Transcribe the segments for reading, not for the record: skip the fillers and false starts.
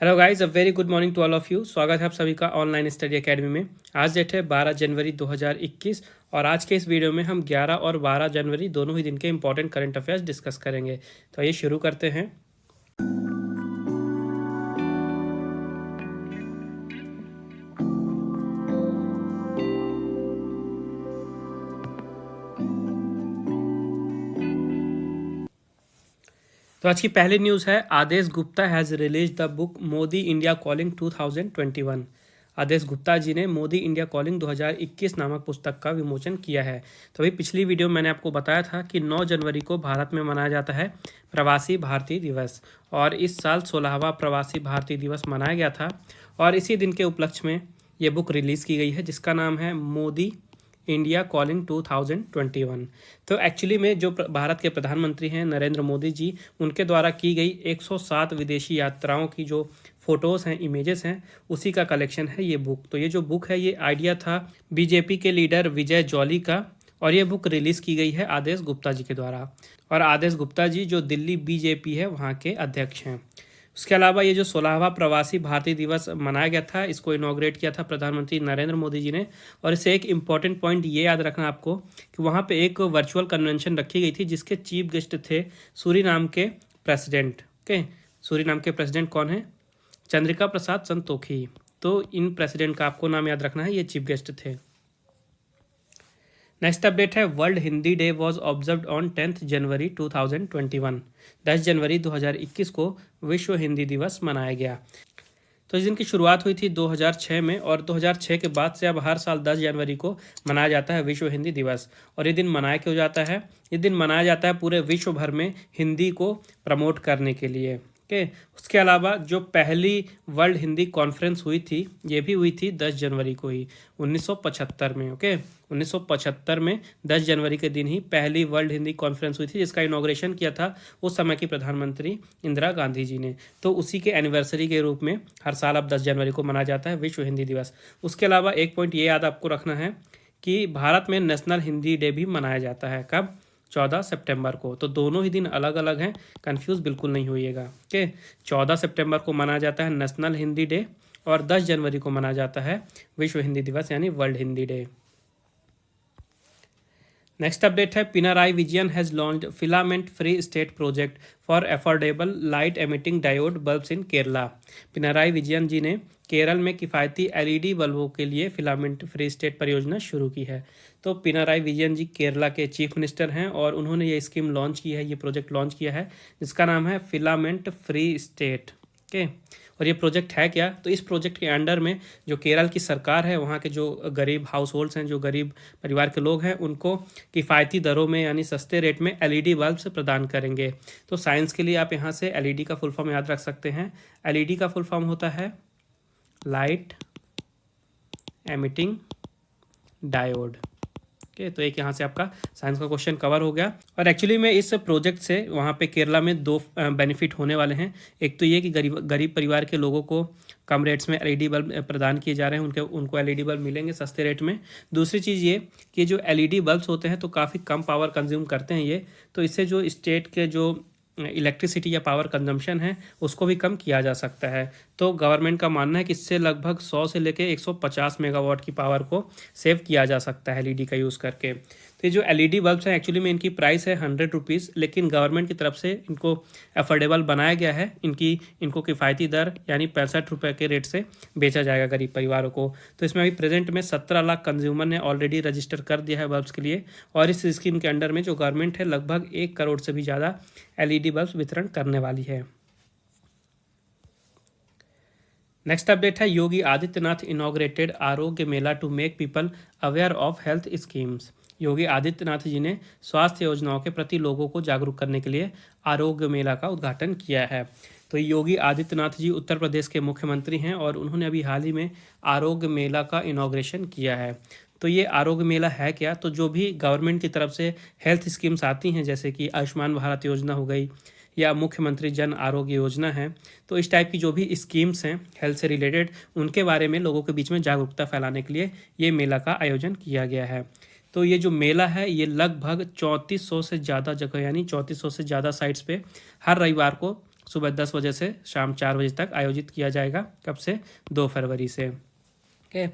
Hello guys, a very good morning to all of you. स्वागत है आप सभी का ऑनलाइन स्टडी एकेडमी में। आज डेट है 12 जनवरी 2021 और आज के इस वीडियो में हम 11 और 12 जनवरी दोनों ही दिन के इंपॉर्टेंट करंट अफेयर्स डिस्कस करेंगे। तो आइए शुरू करते हैं। तो आज की पहली न्यूज़ है, Adesh Gupta has release the book Modi India calling 2021। Adesh Gupta ji ने मोदी इंडिया कॉलिंग 2021 नामक पुस्तक का विमोचन किया है। तो अभी पिछली वीडियो मैंने आपको बताया था कि 9 जनवरी को भारत में मनाया जाता है प्रवासी भारतीय दिवस और इस साल 16वां प्रवासी भारतीय दिवस मनाया गया था और इसी दिन के उपलक्ष्य में ये बुक रिलीज़ की गई है जिसका नाम है मोदी इंडिया कॉलिंग 2021। तो एक्चुअली में जो भारत के प्रधानमंत्री हैं नरेंद्र मोदी जी, उनके द्वारा की गई 107 विदेशी यात्राओं की जो फोटोज़ हैं, इमेजेस हैं, उसी का कलेक्शन है ये बुक। तो ये जो बुक है ये आइडिया था बीजेपी के लीडर विजय जॉली का और ये बुक रिलीज़ की गई है आदेश गुप्ता जी के द्वारा। और आदेश गुप्ता जी जो दिल्ली बीजेपी है वहाँ के अध्यक्ष हैं। उसके अलावा ये जो 16वां प्रवासी भारतीय दिवस मनाया गया था, इसको इनॉग्रेट किया था प्रधानमंत्री नरेंद्र मोदी जी ने। और इससे एक इम्पॉर्टेंट पॉइंट ये याद रखना आपको कि वहाँ पे एक वर्चुअल कन्वेंशन रखी गई थी जिसके चीफ गेस्ट थे सूरीनाम के प्रेसिडेंट। ओके, सूरीनाम के प्रेसिडेंट कौन है? चंद्रिका प्रसाद संतोखी। तो इन प्रेसिडेंट का आपको नाम याद रखना है, ये चीफ गेस्ट थे। नेक्स्ट अपडेट है, world Hindi day was observed on 10 जनवरी 2021। 10 जनवरी 2021 को विश्व हिंदी दिवस मनाया गया। तो इस दिन की शुरुआत हुई थी 2006 में और 2006 के बाद से अब हर साल 10 जनवरी को मनाया जाता है विश्व हिंदी दिवस। और ये दिन मनाया क्यों जाता है? ये दिन मनाया जाता है पूरे विश्व भर में हिंदी को प्रमोट करने के लिए। ओके, उसके अलावा जो पहली वर्ल्ड हिंदी कॉन्फ्रेंस हुई थी ये भी हुई थी 10 जनवरी को ही 1975 में। ओके, 1975 में 10 जनवरी के दिन ही पहली वर्ल्ड हिंदी कॉन्फ्रेंस हुई थी जिसका इनॉग्रेशन किया था उस समय की प्रधानमंत्री इंदिरा गांधी जी ने। तो उसी के एनिवर्सरी के रूप में हर साल अब 10 जनवरी को मनाया जाता है विश्व हिंदी दिवस। उसके अलावा एक पॉइंट ये याद आपको रखना है कि भारत में नेशनल हिंदी डे भी मनाया जाता है। कब? 14 सितंबर को। तो दोनों ही दिन अलग अलग हैं, कंफ्यूज बिल्कुल नहीं होइएगा। ओके, 14 सितंबर को मनाया जाता है नेशनल हिंदी डे और 10 जनवरी को मनाया जाता है विश्व हिंदी दिवस यानी world Hindi day. Next update है, Pinarayi Vijayan has launched filament free state project for affordable light emitting diode bulbs in Kerala. Pinarayi Vijayan ji ने केरल में किफ़ायती एलईडी बल्बों के लिए फिलामेंट फ्री स्टेट परियोजना शुरू की है। तो पिनाराई विजयन जी केरला के चीफ मिनिस्टर हैं और उन्होंने ये स्कीम लॉन्च की है, ये प्रोजेक्ट लॉन्च किया है जिसका नाम है फिलामेंट फ्री स्टेट। ओके, और ये प्रोजेक्ट है क्या? तो इस प्रोजेक्ट के अंडर में जो केरल की सरकार है वहाँ के जो गरीब हाउस होल्ड्स हैं, जो गरीब परिवार के लोग हैं, उनको किफ़ायती दरों में यानी सस्ते रेट में एलईडी बल्ब्स प्रदान करेंगे। तो साइंस के लिए आप यहाँ से एलईडी का फुल फॉर्म याद रख सकते हैं। एलईडी का फुल फॉर्म होता है लाइट एमिटिंग डायोड। ओके, तो एक यहाँ से आपका साइंस का क्वेश्चन कवर हो गया। और एक्चुअली में इस प्रोजेक्ट से वहाँ पे केरला में दो बेनिफिट होने वाले हैं। एक तो ये कि गरीब परिवार के लोगों को कम रेट्स में एलईडी बल्ब प्रदान किए जा रहे हैं, उनको एलईडी बल्ब मिलेंगे सस्ते रेट में। दूसरी चीज़ ये कि जो एलईडी बल्ब्स होते हैं तो काफ़ी कम पावर कंज्यूम करते हैं ये, तो इससे जो स्टेट के जो इलेक्ट्रिसिटी या पावर कंजम्पशन है उसको भी कम किया जा सकता है। तो गवर्नमेंट का मानना है कि इससे लगभग 100 से लेकर 150 मेगावाट की पावर को सेव किया जा सकता है एलईडी का यूज़ करके। तो ये जो एलईडी बल्ब्स हैं एक्चुअली में इनकी प्राइस है 100 रुपीज़, लेकिन गवर्नमेंट की तरफ से इनको अफोर्डेबल बनाया गया है। इनको किफ़ायती दर यानी 65 रुपये के रेट से बेचा जाएगा गरीब परिवारों को। तो इसमें अभी प्रेजेंट में 17 लाख कंज्यूमर ने ऑलरेडी रजिस्टर कर दिया है बल्ब्स के लिए और इस स्कीम के अंडर में जो गवर्नमेंट है लगभग 1 करोड़ से भी ज़्यादा एलईडी बल्ब्स वितरण करने वाली है। नेक्स्ट अपडेट है, योगी Adityanath inaugurated Arogya Mela to make people aware of health schemes. Yogi Adityanath ji ने स्वास्थ्य योजनाओं के प्रति लोगों को जागरूक करने के लिए आरोग्य मेला का उद्घाटन किया है। तो योगी आदित्यनाथ जी उत्तर प्रदेश के मुख्यमंत्री हैं और उन्होंने अभी हाल ही में आरोग्य मेला का इनॉग्रेशन किया है। तो ये आरोग्य मेला है क्या? तो जो भी गवर्नमेंट की तरफ से हेल्थ स्कीम्स आती हैं जैसे कि आयुष्मान भारत योजना हो गई या मुख्यमंत्री जन आरोग्य योजना है, तो इस टाइप की जो भी स्कीम्स हैं हेल्थ से रिलेटेड उनके बारे में लोगों के बीच में जागरूकता फैलाने के लिए ये मेला का आयोजन किया गया है। तो ये जो मेला है ये लगभग 3400 से ज़्यादा जगह यानी 3400 से ज़्यादा साइट्स पे हर रविवार को सुबह 10 बजे से शाम 4 बजे तक आयोजित किया जाएगा। कब से? 2 फरवरी से। ओके।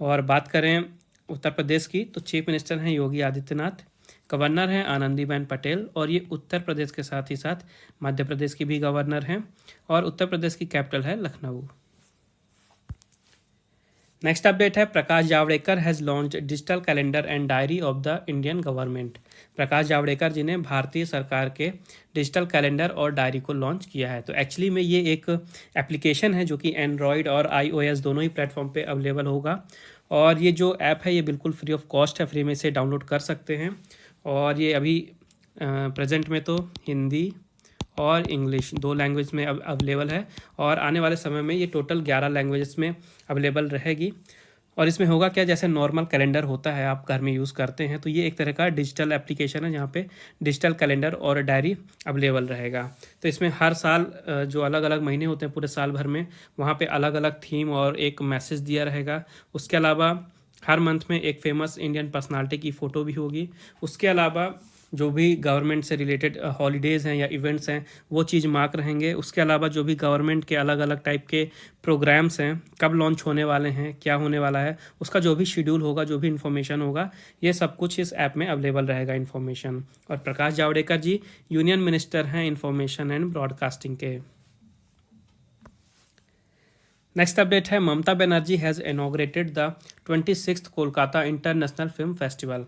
और बात करें उत्तर प्रदेश की, तो चीफ मिनिस्टर हैं योगी आदित्यनाथ, गवर्नर हैं आनंदीबेन पटेल, और ये उत्तर प्रदेश के साथ ही साथ मध्य प्रदेश की भी गवर्नर हैं, और उत्तर प्रदेश की कैपिटल है लखनऊ। नेक्स्ट अपडेट है Prakash Javadekar has launch digital calendar and diary of the Indian government. Prakash Javadekar ji ने भारतीय सरकार के डिजिटल कैलेंडर और डायरी को लॉन्च किया है। तो एक्चुअली में ये एक एप्लीकेशन है जो कि एंड्रॉयड और iOS दोनों ही प्लेटफॉर्म पे अवेलेबल होगा, और ये जो ऐप है ये बिल्कुल फ्री ऑफ कॉस्ट है, फ्री में से डाउनलोड कर सकते हैं। और ये अभी प्रेजेंट में तो हिंदी और इंग्लिश 2 लैंग्वेज में अवेलेबल है, और आने वाले समय में ये टोटल 11 लैंग्वेजेस में अवेलेबल रहेगी। और इसमें होगा क्या, जैसे नॉर्मल कैलेंडर होता है आप घर में यूज़ करते हैं, तो ये एक तरह का डिजिटल एप्लीकेशन है जहाँ पे डिजिटल कैलेंडर और डायरी अवेलेबल रहेगा। तो इसमें हर साल जो अलग अलग महीने होते हैं पूरे साल भर में, वहाँ पे अलग अलग थीम और एक मैसेज दिया रहेगा। उसके अलावा हर मंथ में एक फेमस इंडियन पर्सनालिटी की फ़ोटो भी होगी। उसके अलावा जो भी गवर्नमेंट से रिलेटेड हॉलीडेज़ हैं या इवेंट्स हैं वो चीज़ मार्क रहेंगे। उसके अलावा जो भी गवर्नमेंट के अलग अलग टाइप के प्रोग्राम्स हैं, कब लॉन्च होने वाले हैं, क्या होने वाला है, उसका जो भी शेड्यूल होगा, जो भी इन्फॉर्मेशन होगा, ये सब कुछ इस ऐप में अवेलेबल रहेगा इन्फॉर्मेशन। और प्रकाश जावड़ेकर जी यूनियन मिनिस्टर हैं इन्फॉर्मेशन एंड ब्रॉडकास्टिंग के। नेक्स्ट अपडेट है Mamata Banerjee has inaugurated the 26th Kolkata international film festival.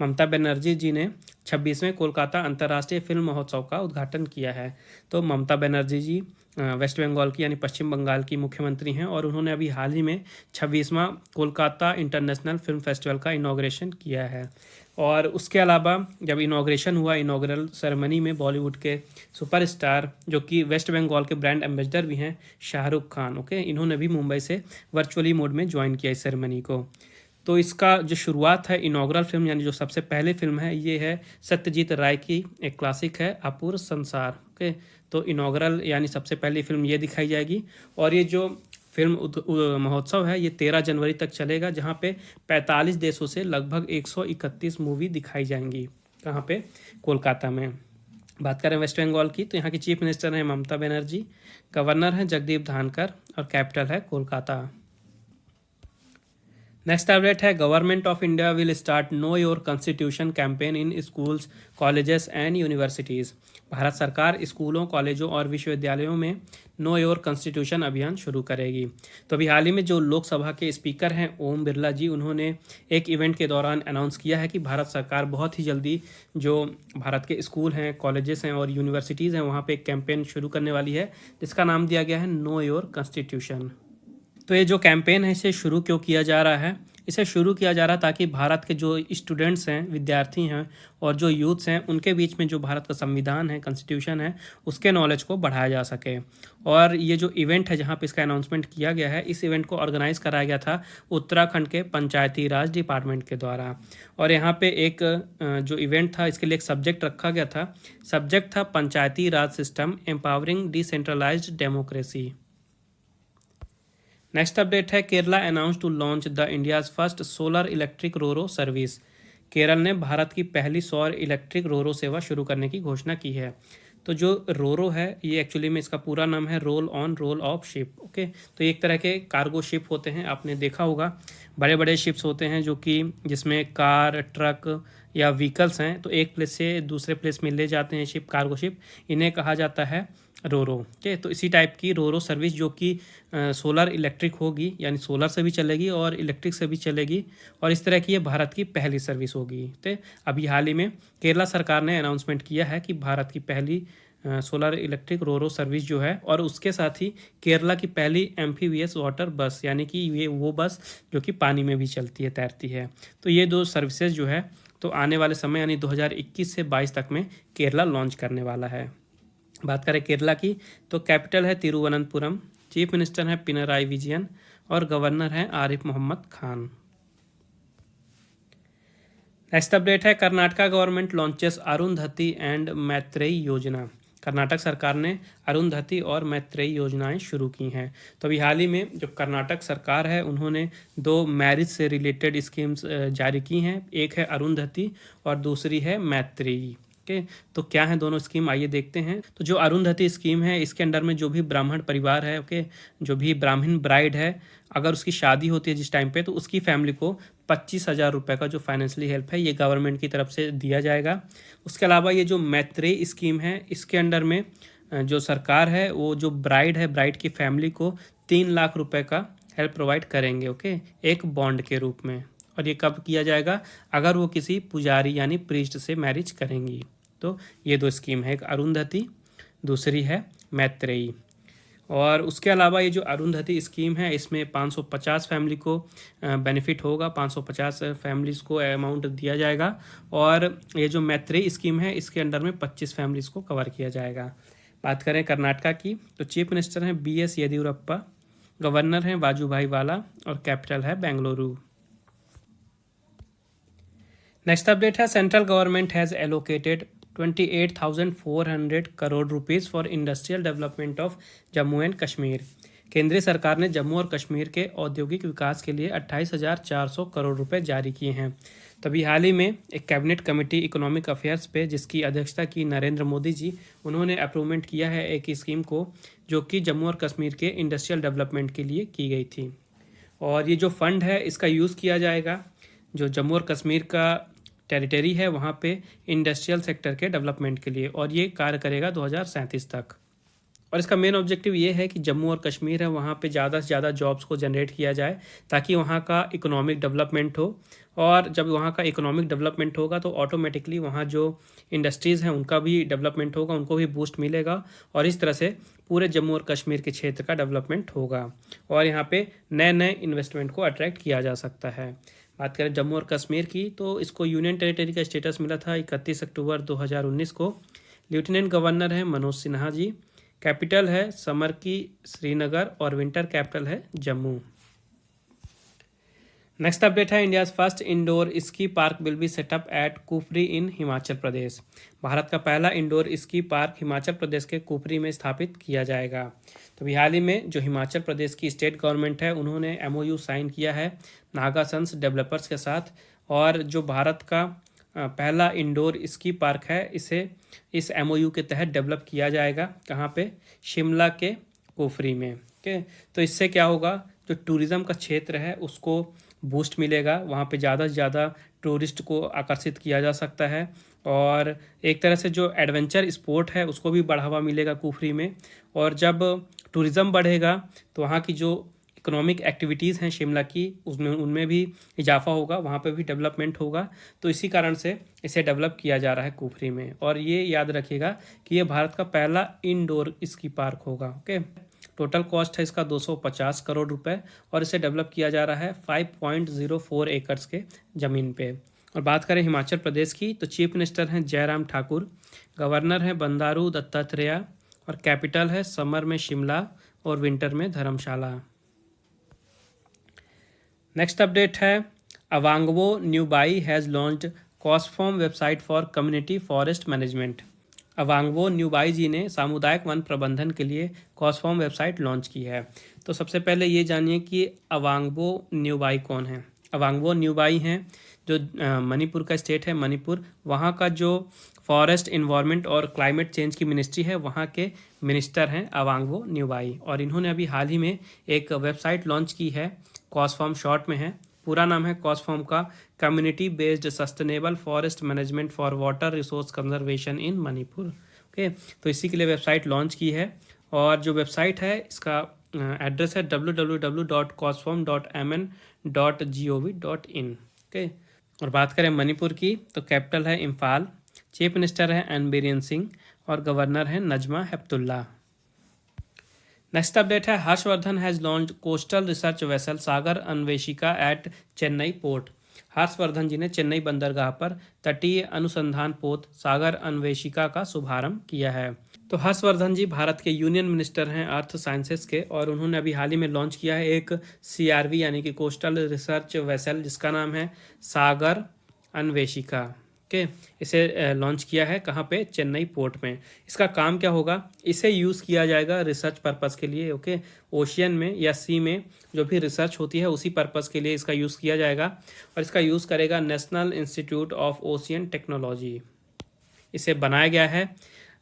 Mamata Banerjee ji ने 26वें कोलकाता अंतर्राष्ट्रीय फिल्म महोत्सव का उद्घाटन किया है। तो ममता बनर्जी जी वेस्ट बंगाल की यानी पश्चिम बंगाल की मुख्यमंत्री हैं, और उन्होंने अभी हाल ही में 26वां कोलकाता इंटरनेशनल फिल्म फेस्टिवल का इनॉग्रेशन किया है। और उसके अलावा जब इनॉग्रेशन हुआ, इनॉग्रल सेरेमनी में बॉलीवुड के सुपरस्टार जो कि वेस्ट बंगाल के ब्रांड एम्बेसडर भी हैं, शाहरुख खान, ओके, इन्होंने भी मुंबई से वर्चुअली मोड में ज्वाइन किया इस सेरेमनी को। तो इसका जो शुरुआत है इनॉग्रल फिल्म यानी जो सबसे पहले फिल्म है, ये है सत्यजीत राय की एक क्लासिक है अपूर्व संसार। ओके, तो इनॉग्रल यानी सबसे पहली फिल्म ये दिखाई जाएगी। और ये जो फिल्म महोत्सव है ये 13 जनवरी तक चलेगा, जहाँ पे 45 देशों से लगभग 131 मूवी दिखाई जाएंगी। कहाँ पे? कोलकाता में। बात करें वेस्ट बंगाल की, तो यहाँ की चीफ मिनिस्टर हैं ममता बनर्जी, गवर्नर हैं जगदीप धनखड़, और कैपिटल है कोलकाता। नेक्स्ट अपडेट है government of India will start know your constitution campaign in schools, colleges and universities. Bharat सरकार स्कूलों, कॉलेजों और विश्वविद्यालयों में नो योर कॉन्स्टिट्यूशन अभियान शुरू करेगी। तो अभी हाल ही में जो लोकसभा के स्पीकर हैं ओम बिरला जी, उन्होंने एक इवेंट के दौरान अनाउंस किया है कि भारत सरकार बहुत ही जल्दी जो भारत के स्कूल हैं, कॉलेजेस हैं और यूनिवर्सिटीज़ हैं वहाँ पे एक कैंपेन शुरू करने वाली है, जिसका नाम दिया गया है नो योर कॉन्स्टिट्यूशन। तो ये जो कैंपेन है इसे शुरू क्यों किया जा रहा है? इसे शुरू किया जा रहा है ताकि भारत के जो स्टूडेंट्स हैं, विद्यार्थी हैं और जो यूथ्स हैं, उनके बीच में जो भारत का संविधान है, कॉन्स्टिट्यूशन है, उसके नॉलेज को बढ़ाया जा सके। और ये जो इवेंट है जहाँ पे इसका अनाउंसमेंट किया गया है, इस इवेंट को ऑर्गेनाइज कराया गया था उत्तराखंड के पंचायती राज डिपार्टमेंट के द्वारा। और यहाँ पे एक जो इवेंट था इसके लिए एक सब्जेक्ट रखा गया था। सब्जेक्ट था Panchayati Raj system empowering decentralised democracy. Next update है Kerala announce to launch the India's first solar electric roro service. Kerala ने भारत की पहली सौर इलेक्ट्रिक रोरो सेवा शुरू करने की घोषणा की है। तो जो रोरो है ये एक्चुअली में इसका पूरा नाम है roll on roll of ship. Okay, तो एक तरह के कार्गो शिप होते हैं, आपने देखा होगा बड़े बड़े शिप्स होते हैं जो कि जिसमें कार, ट्रक या व्हीकल्स हैं, तो एक प्लेस से दूसरे प्लेस में ले जाते हैं शिप, कार्गो शिप, इन्हें कहा जाता है रोरो। ओके, तो इसी टाइप की रोरो सर्विस जो कि सोलर इलेक्ट्रिक होगी, यानी सोलर से भी चलेगी और इलेक्ट्रिक से भी चलेगी, और इस तरह की ये भारत की पहली सर्विस होगी। तो अभी हाल ही में केरला सरकार ने अनाउंसमेंट किया है कि भारत की पहली सोलर इलेक्ट्रिक रोरो सर्विस जो है, और उसके साथ ही केरला की पहली एम्फीबियस वाटर बस, यानी कि ये वो बस जो कि पानी में भी चलती है, तैरती है। तो ये 2 सर्विसेज जो है तो आने वाले समय यानी 2021 से 22 तक में केरला लॉन्च करने वाला है। बात करें केरला की, तो कैपिटल है तिरुवनंतपुरम, चीफ मिनिस्टर हैं पिनराई विजयन और गवर्नर हैं आरिफ मोहम्मद खान। नेक्स्ट अपडेट है Karnataka government launches Arundhati and Maitreyi योजना। कर्नाटक सरकार ने अरुंधति और मैत्रेयी योजनाएं शुरू की हैं। तो अभी हाल ही में जो कर्नाटक सरकार है उन्होंने 2 मैरिज से रिलेटेड स्कीम्स जारी की हैं। एक है अरुंधति और दूसरी है मैत्रेयी। ओके, तो क्या है दोनों स्कीम, आइए देखते हैं। तो जो अरुंधति स्कीम है, इसके अंडर में जो भी ब्राह्मण परिवार है, ओके, जो भी ब्राह्मण ब्राइड है, अगर उसकी शादी होती है जिस टाइम पे, तो उसकी फैमिली को 25,000 रुपये का जो फाइनेंशियली हेल्प है ये गवर्नमेंट की तरफ से दिया जाएगा। उसके अलावा ये जो मैत्रेयी स्कीम है, इसके अंडर में जो सरकार है वो जो ब्राइड है, ब्राइड की फैमिली को 3 लाख रुपए का हेल्प प्रोवाइड करेंगे, ओके, एक बॉन्ड के रूप में। और ये कब किया जाएगा? अगर वो किसी पुजारी यानी प्रीस्ट से मैरिज करेंगी। तो ये दो स्कीम है, एक अरुंधति, दूसरी है मैत्रेयी। और उसके अलावा ये जो अरुंधति स्कीम है, इसमें 550 फैमिली को बेनिफिट होगा, 550 फैमिलीज़ को अमाउंट दिया जाएगा। और ये जो मैत्रेयी स्कीम है, इसके अंडर में 25 फैमिलीज़ को कवर किया जाएगा। बात करें कर्नाटका की, तो चीफ मिनिस्टर हैं BS येदियुरप्पा, गवर्नर हैं वाजूभाई वाला, और कैपिटल है बेंगलुरु। नेक्स्ट अपडेट है, central government has allocated 28,400 crore rupees for industrial development of Jammu and Kashmir. केंद्रीय सरकार ने जम्मू और कश्मीर के औद्योगिक विकास के लिए 28,400 करोड़ रुपए जारी किए हैं। तभी हाल ही में एक कैबिनेट कमेटी इकोनॉमिक अफेयर्स पे, जिसकी अध्यक्षता की नरेंद्र मोदी जी, उन्होंने अप्रूवमेंट किया है एक स्कीम को, जो कि जम्मू और कश्मीर के इंडस्ट्रियल डेवलपमेंट के लिए की गई थी। और ये जो फंड है, इसका यूज़ किया जाएगा जो जम्मू और कश्मीर का टेरिटरी है वहाँ पे इंडस्ट्रियल सेक्टर के डेवलपमेंट के लिए, और ये कार्य करेगा 2037 तक। और इसका मेन ऑब्जेक्टिव ये है कि जम्मू और कश्मीर है वहाँ पे ज़्यादा से ज़्यादा जॉब्स को जनरेट किया जाए, ताकि वहाँ का इकोनॉमिक डेवलपमेंट हो। और जब वहाँ का इकोनॉमिक डेवलपमेंट होगा तो ऑटोमेटिकली वहाँ जो इंडस्ट्रीज़ हैं उनका भी डेवलपमेंट होगा, उनको भी बूस्ट मिलेगा, और इस तरह से पूरे जम्मू और कश्मीर के क्षेत्र का डेवलपमेंट होगा, और यहाँ पे नए नए इन्वेस्टमेंट को अट्रैक्ट किया जा सकता है। बात करें जम्मू और कश्मीर की, तो इसको यूनियन टेरिटरी का स्टेटस मिला था 31 अक्टूबर 2019 को। लेफ्टिनेंट गवर्नर है मनोज सिन्हा जी, कैपिटल है समरकी श्रीनगर, और विंटर कैपिटल है जम्मू। नेक्स्ट अपडेट है, India's first indoor ski park will be set up at Kufri in Himachal Pradesh. Bharat का पहला indoor ski park Himachal Pradesh के कुफरी में स्थापित किया जाएगा। तो हाल ही में जो हिमाचल प्रदेश की स्टेट गवर्नमेंट है, उन्होंने MOU साइन किया है नागा सन्स डेवलपर्स के साथ, और जो भारत का पहला इंडोर स्की पार्क है, इसे इस MOU के तहत डेवलप किया जाएगा। कहाँ पे? शिमला के कुफरी में। ओके, तो इससे क्या होगा, जो टूरिज़्म का क्षेत्र है उसको बूस्ट मिलेगा, वहाँ पे ज़्यादा से ज़्यादा टूरिस्ट को आकर्षित किया जा सकता है, और एक तरह से जो एडवेंचर स्पोर्ट है उसको भी बढ़ावा मिलेगा कुफरी में। और जब टूरिज़्म बढ़ेगा तो वहाँ की जो इकोनॉमिक एक्टिविटीज़ हैं शिमला की, उसमें उनमें भी इजाफा होगा, वहाँ पे भी डेवलपमेंट होगा। तो इसी कारण से इसे डेवलप किया जा रहा है कुफरी में। और ये याद रखिएगा कि ये भारत का पहला इंडोर स्की पार्क होगा। ओके, टोटल कॉस्ट है इसका 250 करोड़ रुपए, और इसे डेवलप किया जा रहा है 5.04 एकड़्स के ज़मीन पे। और बात करें हिमाचल प्रदेश की, तो चीफ मिनिस्टर हैं जयराम ठाकुर, गवर्नर हैं बंडारू दत्तात्रेय, और कैपिटल है समर में शिमला, और विंटर में धर्मशाला। नेक्स्ट अपडेट है, Awangbow Newmai has launched CoFoRM website for community forest management. Awangbow Newmai ji ने सामुदायिक वन प्रबंधन के लिए कॉस्फॉर्म वेबसाइट लॉन्च की है। तो सबसे पहले ये जानिए कि अवांगवो न्यूबाई कौन है। अवांगवो न्यूबाई हैं जो मणिपुर का स्टेट है मणिपुर, वहाँ का जो फॉरेस्ट इन्वायरमेंट और क्लाइमेट चेंज की मिनिस्ट्री है वहाँ के मिनिस्टर हैं अवांगवो न्यूबाई। और इन्होंने अभी हाल ही में एक वेबसाइट लॉन्च की है, कॉस्फॉर्म शॉर्ट में है, पूरा नाम है कॉस्फॉर्म का community based sustainable forest management for water resource conservation in Manipur. Okay, तो इसी के लिए वेबसाइट लॉन्च की है। और जो वेबसाइट है इसका एड्रेस है www.cosform.mn.gov.in। ओके, और बात करें मणिपुर की, तो कैपिटल है इम्फाल, चीफ मिनिस्टर है एन बीरेन सिंह, और गवर्नर है नजमा हेप्तुल्ला। नेक्स्ट अपडेट है, Harsh Vardhan has launch coastal research vessel Sagar Anveshika at Chennai port. Harsh Vardhan ji ने चेन्नई बंदरगाह पर तटीय अनुसंधान पोत सागर अन्वेषिका का शुभारंभ किया है। तो हर्षवर्धन जी भारत के यूनियन मिनिस्टर हैं अर्थ साइंसेस के, और उन्होंने अभी हाल ही में लॉन्च किया है एक CRV यानी कि कोस्टल रिसर्च वेसल, जिसका नाम है सागर अन्वेषिका। ओके, इसे लॉन्च किया है कहाँ पे? चेन्नई पोर्ट में। इसका काम क्या होगा? इसे यूज़ किया जाएगा रिसर्च पर्पस के लिए। ओके, ओशियन में या सी में जो भी रिसर्च होती है उसी पर्पस के लिए इसका यूज़ किया जाएगा, और इसका यूज़ करेगा national institute of ocean technology. इसे बनाया गया है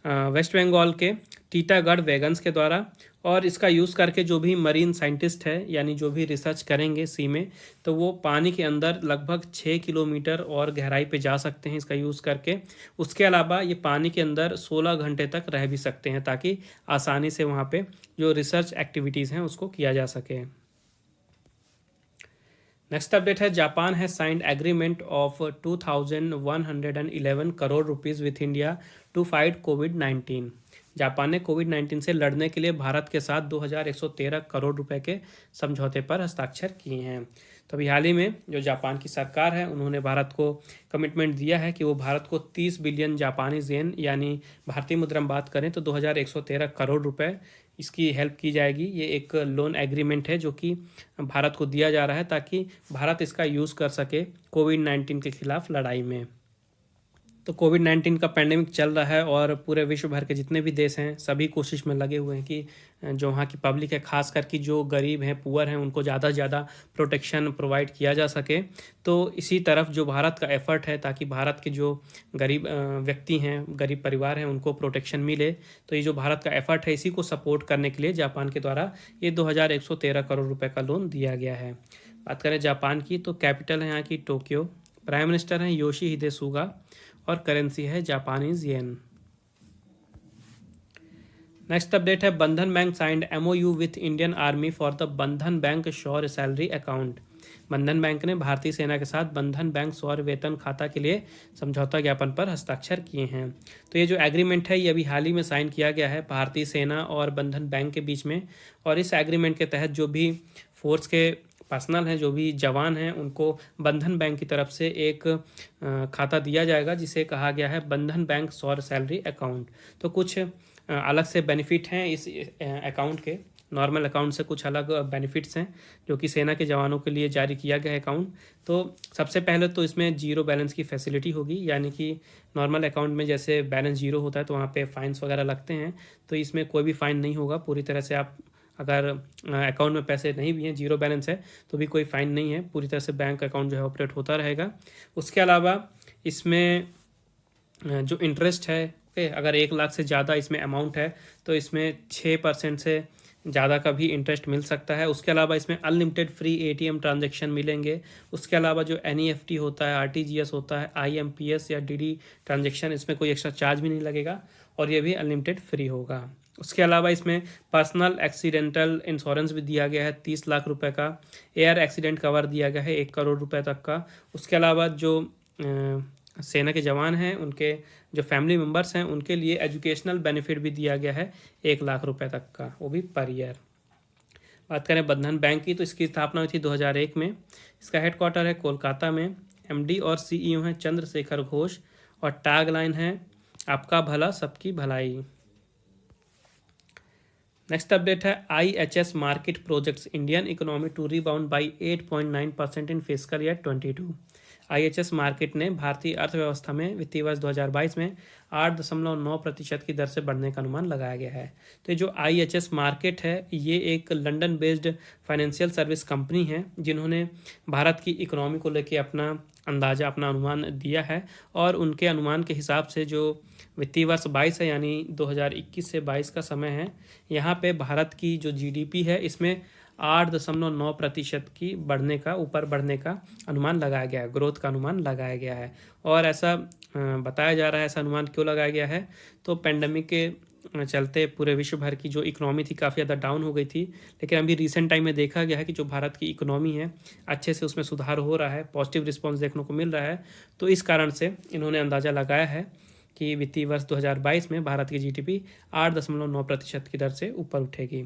वेस्ट बंगाल के टीटागढ़ वैगन्स के द्वारा। और इसका यूज़ करके जो भी मरीन साइंटिस्ट है यानी जो भी रिसर्च करेंगे सी में, तो वो पानी के अंदर लगभग 6 किलोमीटर और गहराई पे जा सकते हैं इसका यूज़ करके। उसके अलावा ये पानी के अंदर 16 घंटे तक रह भी सकते हैं ताकि आसानी से वहाँ पे जो रिसर्च एक्टिविटीज़ हैं उसको किया जा सके। नेक्स्ट अपडेट है, जापान है signed agreement of 2111 crore rupees with India to fight कोविड-19। जापान ने कोविड-19 से लड़ने के लिए भारत के साथ 2113 करोड़ रुपए के समझौते पर हस्ताक्षर किए हैं। तो अभी हाल ही में जो जापान की सरकार है उन्होंने भारत को कमिटमेंट दिया है कि वो भारत को 30 बिलियन जापानी येन यानी भारतीय मुद्रा में बात करें तो 2113 करोड़ रुपए इसकी हेल्प की जाएगी। ये एक लोन एग्रीमेंट है जो कि भारत को दिया जा रहा है ताकि भारत इसका यूज़ कर सके कोविड-19 के खिलाफ लड़ाई में। तो कोविड-19 का पैंडेमिक चल रहा है और पूरे विश्व भर के जितने भी देश हैं सभी कोशिश में लगे हुए हैं कि जो वहाँ की पब्लिक है, खास करके जो गरीब हैं, पुअर हैं, उनको ज़्यादा से ज़्यादा प्रोटेक्शन प्रोवाइड किया जा सके। तो इसी तरफ जो भारत का एफर्ट है ताकि भारत के जो गरीब व्यक्ति हैं, गरीब परिवार हैं, उनको प्रोटेक्शन मिले। तो ये जो भारत का एफर्ट है इसी को सपोर्ट करने के लिए जापान के द्वारा ये 2113 करोड़ रुपये का लोन दिया गया है। बात करें जापान की तो कैपिटल है यहाँ की टोक्यो, प्राइम मिनिस्टर हैं योशिहिदे सुगा और करेंसी है जापानीज येन। नेक्स्ट अपडेट है, बंधन bank signed MOU with Indian army for the बंधन बैंक शौर्य सैलरी अकाउंट। बंधन बैंक ने भारतीय सेना के साथ बंधन बैंक शौर्य वेतन खाता के लिए समझौता ज्ञापन पर हस्ताक्षर किए हैं। तो ये जो एग्रीमेंट है ये अभी हाल ही में साइन किया गया है भारतीय सेना और बंधन बैंक के बीच में। और इस एग्रीमेंट के तहत जो भी फोर्स के पर्सनल हैं, जो भी जवान हैं, उनको बंधन बैंक की तरफ से एक खाता दिया जाएगा जिसे कहा गया है बंधन बैंक शौर्य सैलरी अकाउंट। तो कुछ अलग से बेनिफिट हैं इस अकाउंट के, नॉर्मल अकाउंट से कुछ अलग बेनिफिट्स हैं जो कि सेना के जवानों के लिए जारी किया गया है अकाउंट। तो सबसे पहले तो इसमें जीरो बैलेंस की फैसिलिटी होगी, यानी कि नॉर्मल अकाउंट में जैसे बैलेंस जीरो होता है तो वहाँ पे फाइन्स वगैरह लगते हैं, तो इसमें कोई भी फ़ाइन नहीं होगा। पूरी तरह से आप अगर अकाउंट में पैसे नहीं भी हैं, जीरो बैलेंस है, तो भी कोई फ़ाइन नहीं है। पूरी तरह से बैंक अकाउंट जो है ऑपरेट होता रहेगा। उसके अलावा इसमें जो इंटरेस्ट है, अगर 1 लाख से ज़्यादा इसमें अमाउंट है तो इसमें 6% से ज़्यादा का भी इंटरेस्ट मिल सकता है। उसके अलावा इसमें अनलिमिटेड फ्री ATM ट्रांजैक्शन मिलेंगे। उसके अलावा जो NEFT होता है, RTGS होता है, IMPS या DD ट्रांजैक्शन, इसमें कोई एक्स्ट्रा चार्ज भी नहीं लगेगा और ये भी अनलिमिटेड फ्री होगा। उसके अलावा इसमें पर्सनल एक्सीडेंटल इंश्योरेंस भी दिया गया है 30 लाख रुपए का। एयर एक्सीडेंट कवर दिया गया है 1 करोड़ रुपए तक का। उसके अलावा जो सेना के जवान हैं, उनके जो फैमिली मेम्बर्स हैं, उनके लिए एजुकेशनल बेनिफिट भी दिया गया है 1 लाख रुपए तक का, वो भी पर ईयर। बात करें बंधन बैंक की तो इसकी स्थापना हुई थी 2001 में। इसका हेडक्वार्टर है कोलकाता में। MD और CEO हैं चंद्रशेखर घोष और टैग लाइन है आपका भला सबकी भलाई। नेक्स्ट अपडेट है, IHS market projects Indian economy to rebound by 8.9% in fiscal year 22। IHS market ने भारतीय अर्थव्यवस्था में वित्तीय वर्ष 2022 में 8.9% की दर से बढ़ने का अनुमान लगाया गया है। तो ये जो IHS मार्केट है ये एक London based financial service company है जिन्होंने भारत की इकोनॉमी को लेकर अपना अंदाज़ा, अपना अनुमान दिया है। और उनके अनुमान के हिसाब से जो वित्तीय वर्ष 22 है यानी 2021 से 22 का समय है, यहाँ पे भारत की जो GDP है इसमें 8.9% की ऊपर बढ़ने का अनुमान लगाया गया है, ग्रोथ का अनुमान लगाया गया है। और ऐसा बताया जा रहा है, ऐसा अनुमान क्यों लगाया गया है, तो पेंडेमिक के चलते पूरे विश्व भर की जो इकोनॉमी थी काफ़ी ज़्यादा डाउन हो गई थी, लेकिन अभी रिसेंट टाइम में देखा गया है कि जो भारत की इकोनॉमी है अच्छे से उसमें सुधार हो रहा है, पॉजिटिव रिस्पॉन्स देखने को मिल रहा है। तो इस कारण से इन्होंने अंदाज़ा लगाया है कि वित्तीय वर्ष 2022 में भारत की GDP 8.9% की दर से ऊपर उठेगी।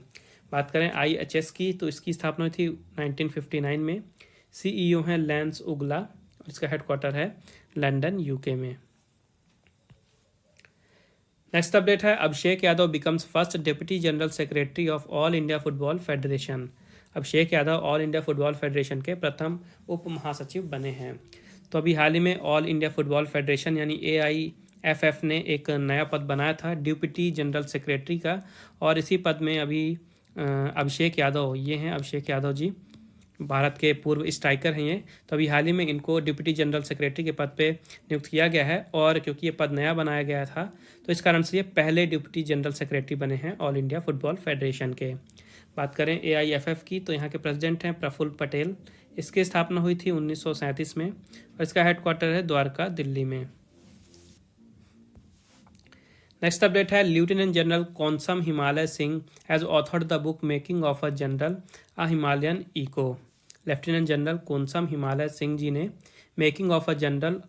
बात करें IHS की तो इसकी स्थापना हुई थी 1959 में। CEO हैं लैंस उगला और इसका हेडक्वार्टर है लंदन UK में। नेक्स्ट अपडेट है, Abhishek Yadav becomes first deputy general secretary of all India football federation. Abhishek Yadav all India football federation के प्रथम उप महासचिव बने हैं। तो अभी हाल ही में ऑल इंडिया फुटबॉल फेडरेशन यानी AIFF ने एक नया पद बनाया था डिप्टी जनरल सेक्रेटरी का, और इसी पद में अभी अभिषेक यादव, ये हैं अभिषेक यादव जी, भारत के पूर्व स्ट्राइकर हैं ये। तो अभी हाल ही में इनको डिप्टी जनरल सेक्रेटरी के पद पे नियुक्त किया गया है, और क्योंकि ये पद नया बनाया गया था तो इस कारण से ये पहले डिप्टी जनरल सेक्रेटरी बने हैं ऑल इंडिया फुटबॉल फेडरेशन के। बात करें AIFF की, तो यहाँ के प्रेसिडेंट हैं प्रफुल्ल पटेल। इसकी स्थापना हुई थी 1937 में, और इसका हेडक्वार्टर है द्वारका, दिल्ली में। नेक्स्ट अपडेट है, lieutenant general Konsam Himalay Singh has authored the book making of a general a Himalayan echo. Lieutenant general Konsam Himalay Singh ji ने making of a general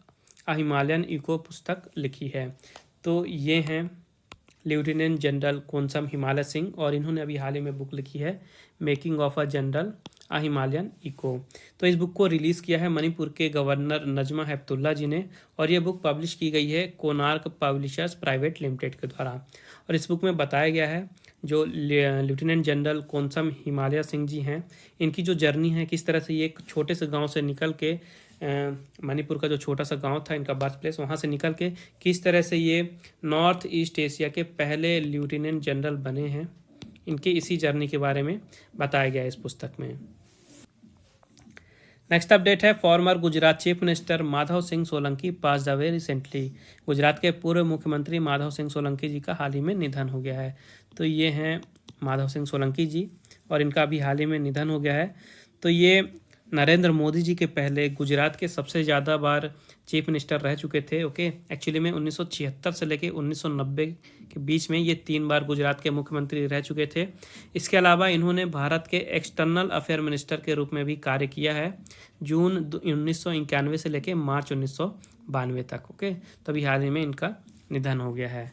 a Himalayan echo पुस्तक लिखी है। तो ये हैं लेफ्टिनेंट जनरल कौनसम हिमालय सिंह, और इन्होंने अभी हाल ही में बुक लिखी है making of a general a Himalayan echo. तो इस बुक को रिलीज़ किया है मणिपुर के गवर्नर नजमा हेपतुल्ला जी ने, और ये बुक पब्लिश की गई है कोनार्क पब्लिशर्स प्राइवेट लिमिटेड के द्वारा। और इस बुक में बताया गया है जो लेफ्टिनेंट जनरल कौनसम हिमालय सिंह जी हैं, इनकी जो जर्नी है, किस तरह से ये एक छोटे से गांव से निकल के मणिपुर का जो छोटा सा गांव था इनका बर्थ प्लेस, वहाँ से निकल के किस तरह से ये नॉर्थ ईस्ट एशिया के पहले लेफ्टिनेंट जनरल बने हैं, इनकी इसी जर्नी के बारे में बताया गया है इस पुस्तक में। नेक्स्ट अपडेट है, farmer Gujarat chief minister Madhav Singh Solanki pass away recently. Gujarat के पूर्व मुख्यमंत्री माधव सिंह सोलंकी जी का हाल ही में निधन हो गया है। तो ये हैं माधव सिंह सोलंकी जी, और इनका अभी हाल ही में निधन हो गया है। तो ये नरेंद्र मोदी जी के पहले गुजरात के सबसे ज़्यादा बार चीफ मिनिस्टर रह चुके थे। ओके, एक्चुअली में 1976 से लेके 1990 के बीच में ये 3 बार गुजरात के मुख्यमंत्री रह चुके थे। इसके अलावा इन्होंने भारत के एक्सटर्नल अफेयर मिनिस्टर के रूप में भी कार्य किया है, जून 1991 से लेके मार्च 1992 तक। ओके, तभी हाल ही में इनका निधन हो गया है।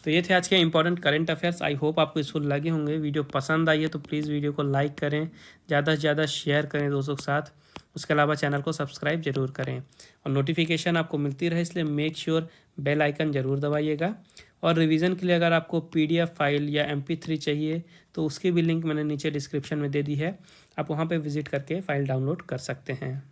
तो ये थे आज के important current affairs. I hope आपको यूजफुल लगे होंगे। वीडियो पसंद आई है तो प्लीज़ वीडियो को लाइक करें, ज़्यादा से ज़्यादा शेयर करें दोस्तों के साथ। उसके अलावा चैनल को सब्सक्राइब जरूर करें, और नोटिफिकेशन आपको मिलती रहे इसलिए मेक श्योर बेल आइकन ज़रूर दबाइएगा। और रिवीजन के लिए अगर आपको PDF फाइल या MP3 चाहिए तो उसकी भी लिंक मैंने नीचे डिस्क्रिप्शन में दे दी है, आप वहाँ पर विजिट करके फ़ाइल डाउनलोड कर सकते हैं।